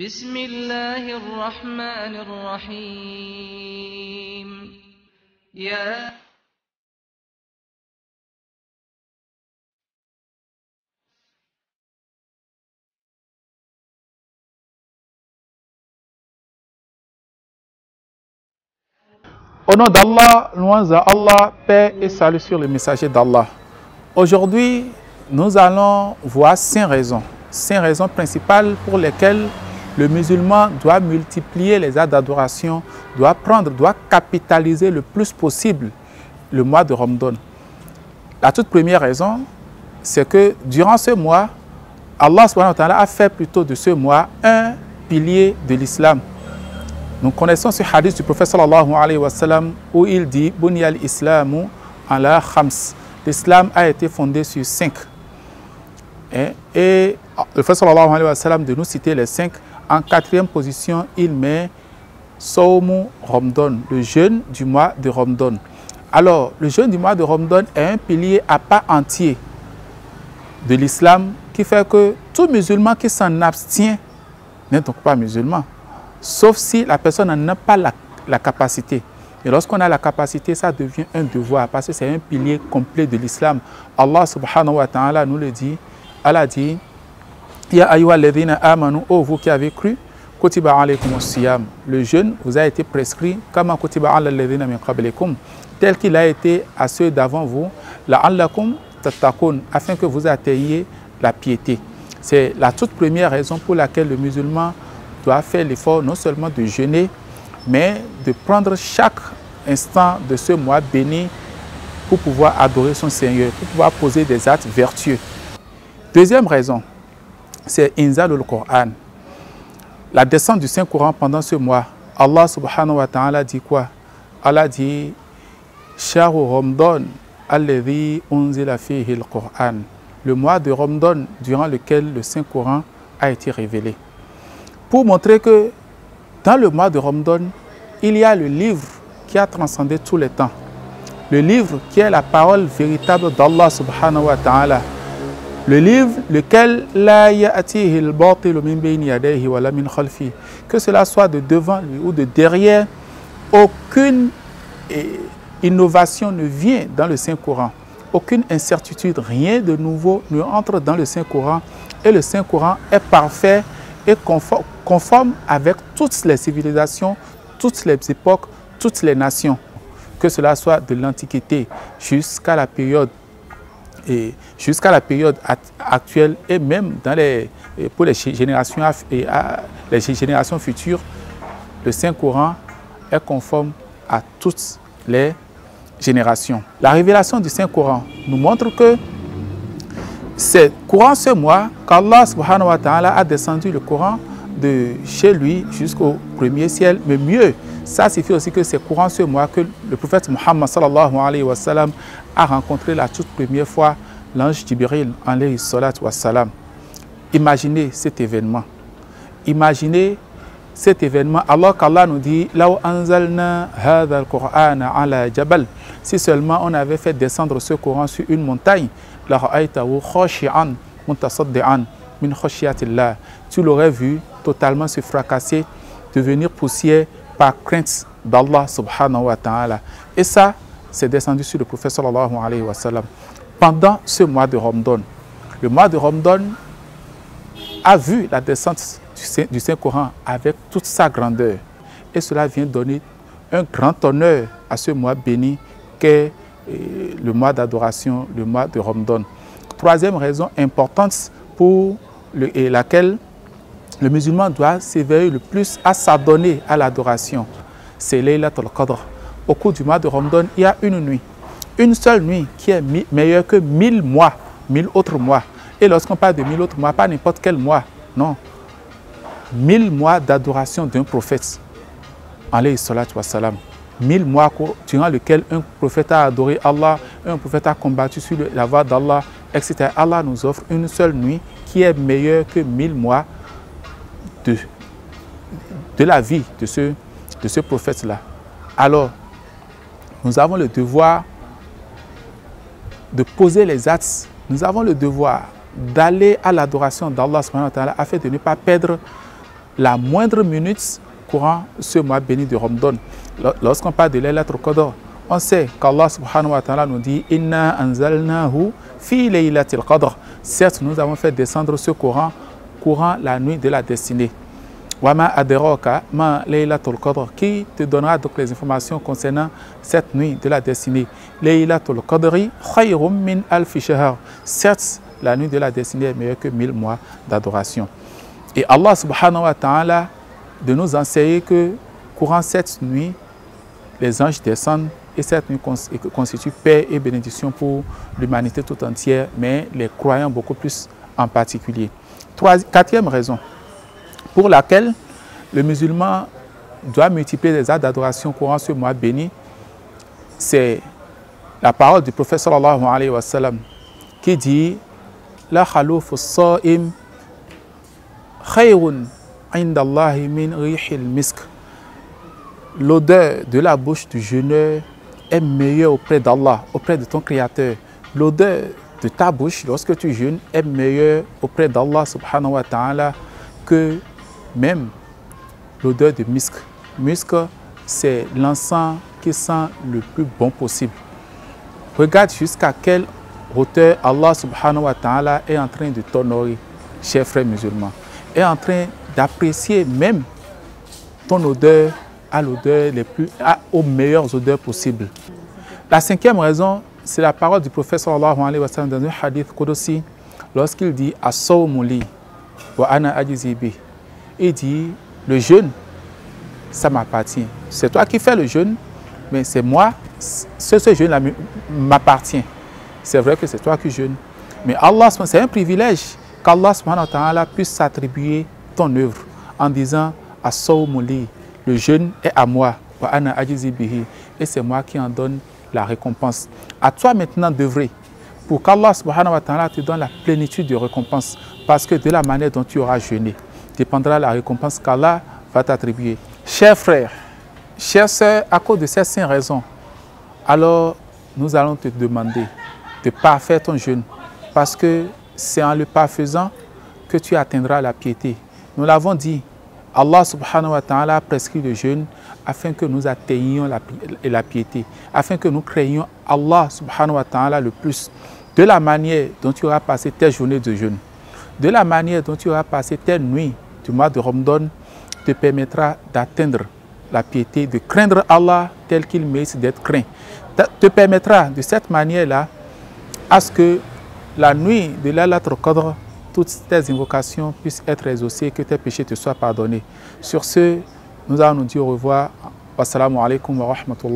بسم الله الرحمن الرحيم يا Au nom d'Allah, louange à Allah, paix et salut sur le messager d'Allah. Aujourd'hui, nous allons voir 5 raisons principales pour lesquelles le musulman doit multiplier les actes d'adoration, doit capitaliser le plus possible le mois de Ramadan. La toute première raison, c'est que durant ce mois, Allah subhanahu wa ta'ala a fait plutôt de ce mois un pilier de l'islam. Nous connaissons ce hadith du prophète sallallahu alayhi wa sallam où il dit « Bunya al-islamu ala khams ». L'islam a été fondé sur 5. Et le prophète sallallahu alayhi wa sallam de nous citer les 5. En 4e position, il met « Sawmu Ramadan », le jeûne du mois de Ramadan. Alors, le jeûne du mois de Ramadan est un pilier à part entier de l'islam qui fait que tout musulman qui s'en abstient n'est donc pas musulman. Sauf si la personne n'en a pas la capacité. Et lorsqu'on a la capacité, ça devient un devoir parce que c'est un pilier complet de l'islam. Allah subhanahu wa ta'ala nous le dit. Allah dit « Ya ayyuha alladhina amanu » ô vous qui avez cru, « Kutiba alaykum as-siyam » le jeûne vous a été prescrit « Kama kutiba ala alladhina min qablikum » tel qu'il a été à ceux d'avant vous « La'allakum tattaqun » afin que vous atteigniez la piété. C'est la toute première raison pour laquelle le musulman doit faire l'effort non seulement de jeûner, mais de prendre chaque instant de ce mois béni pour pouvoir adorer son Seigneur, pour pouvoir poser des actes vertueux. Deuxième raison, c'est Inzalul Coran. La descente du Saint-Coran pendant ce mois. Allah subhanahu wa ta'ala dit quoi? Allah dit Shahru Ramadan alladhi unzila fihi al-Qur'an. Le mois de Ramadan durant lequel le Saint-Coran a été révélé. Pour montrer que dans le mois de Ramadan, il y a le livre qui a transcendé tous les temps. Le livre qui est la parole véritable d'Allah subhanahu wa ta'ala. Le livre lequel la ya'tihi al-batilu min bayni yadayhi wa la min khalfi. Que cela soit de devant lui ou de derrière, aucune innovation ne vient dans le Saint-Coran. Aucune incertitude, rien de nouveau ne entre dans le Saint-Coran. Et le Saint-Coran est parfait et conforme avec toutes les civilisations, toutes les époques, toutes les nations, que cela soit de l'Antiquité jusqu'à la période actuelle et même pour les générations futures, le Saint-Coran est conforme à toutes les générations. La révélation du Saint-Coran nous montre que c'est courant ce mois qu'Allah subhanahu wa ta'ala a descendu le Coran de chez lui jusqu'au premier ciel. Mais mieux, ça signifie aussi que c'est courant ce mois que le prophète Muhammad sallallahu alayhi wa sallam a rencontré la toute première fois l'ange Jibril alayhi salatu wa salam. Imaginez cet événement. Imaginez cet événement alors qu'Allah nous dit « Law anzalna hadha al-Qur'ana ala jabal » si seulement on avait fait descendre ce Coran sur une montagne, tu l'aurais vu totalement se fracasser, devenir poussière par crainte d'Allah subhanahu wa ta'ala. Et ça, c'est descendu sur le prophète sallallahu alayhi wa sallam pendant ce mois de Ramadan. Le mois de Ramadan a vu la descente du Saint-Coran avec toute sa grandeur. Et cela vient donner un grand honneur à ce mois béni qu'est le mois d'adoration, le mois de Ramadan. Troisième raison importante pour laquelle le musulman doit s'éveiller le plus à s'adonner à l'adoration, c'est Laylatul Qadr. Au cours du mois de Ramadan, il y a une nuit, une seule nuit qui est meilleure que 1000 mois, 1000 autres mois. Et lorsqu'on parle de 1000 autres mois, pas n'importe quel mois, non. 1000 mois d'adoration d'un prophète, alayhi salatu wa salam. 1000 mois durant lesquels un prophète a adoré Allah, un prophète a combattu sur la voie d'Allah, etc. Allah nous offre une seule nuit qui est meilleure que 1000 mois de la vie de ce prophète-là. Alors, nous avons le devoir de poser les actes, nous avons le devoir d'aller à l'adoration d'Allah afin de ne pas perdre la moindre minute courant ce mois béni de Ramadan. Lorsqu'on parle de Laylatul Qadr, on sait qu'Allah subhanahu wa ta'ala nous dit « Inna anzalnahu fi laylatil qadr ». Certes, nous avons fait descendre ce Coran courant la nuit de la destinée. Wama adraka ma laylatul qadr, qui te donnera donc les informations concernant cette nuit de la destinée. Laylatul qadri khayrum min alfi shahr. Certes, la nuit de la destinée est meilleure que 1000 mois d'adoration. Et Allah subhanahu wa ta'ala de nous enseigner que courant cette nuit, les anges descendent et cette nuit constitue paix et bénédiction pour l'humanité tout entière, mais les croyants beaucoup plus en particulier. Quatrième raison pour laquelle le musulman doit multiplier les actes d'adoration courant ce mois béni, c'est la parole du prophète sallallahu alayhi wa sallam qui dit « La khalouf as-sa'im khayrun inda Allahi min rihil misk » L'odeur de la bouche du jeûneur est meilleure auprès d'Allah, auprès de ton Créateur. L'odeur de ta bouche, lorsque tu jeûnes, est meilleure auprès d'Allah subhanahu wa ta'ala que même l'odeur de misk. Misk, c'est l'encens qui sent le plus bon possible. Regarde jusqu'à quelle hauteur Allah subhanahu wa ta'ala est en train de t'honorer, chers frères musulmans. Est en train d'apprécier même ton odeur à l'odeur aux meilleures odeurs possibles. La cinquième raison, c'est la parole du prophète sallallahu alayhi wa sallam dans un hadith Qudsi, lorsqu'il dit « As-sawmu li wa ana ajzi bi ». Il dit « Le jeûne, ça m'appartient. C'est toi qui fais le jeûne, mais c'est moi, ce jeûne-là m'appartient. C'est vrai que c'est toi qui jeûnes. Mais Allah, c'est un privilège qu'Allah subhanahu wa ta'ala puisse s'attribuer ton œuvre en disant « As-sawmu li ». Le jeûne est à moi, et c'est moi qui en donne la récompense. À toi maintenant d'œuvrer pour qu'Allah subhanahu wa ta'ala te donne la plénitude de récompense, parce que de la manière dont tu auras jeûné dépendra la récompense qu'Allah va t'attribuer. Chers frères, chères sœurs, à cause de ces 5 raisons, alors nous allons te demander de parfaire ton jeûne, parce que c'est en le parfaisant que tu atteindras la piété. Nous l'avons dit, Allah subhanahu wa ta'ala a prescrit le jeûne afin que nous atteignions la piété, afin que nous créions Allah subhanahu wa ta'ala le plus. De la manière dont tu auras passé tes journées de jeûne, de la manière dont tu auras passé tes nuits du mois de Ramadan, te permettra d'atteindre la piété, de craindre Allah tel qu'il mérite d'être craint. Te permettra de cette manière-là à ce que la nuit de Laylatul Qadr, toutes tes invocations puissent être exaucées, que tes péchés te soient pardonnés. Sur ce, nous allons nous dire au revoir. Wassalamu alaikum wa rahmatullah.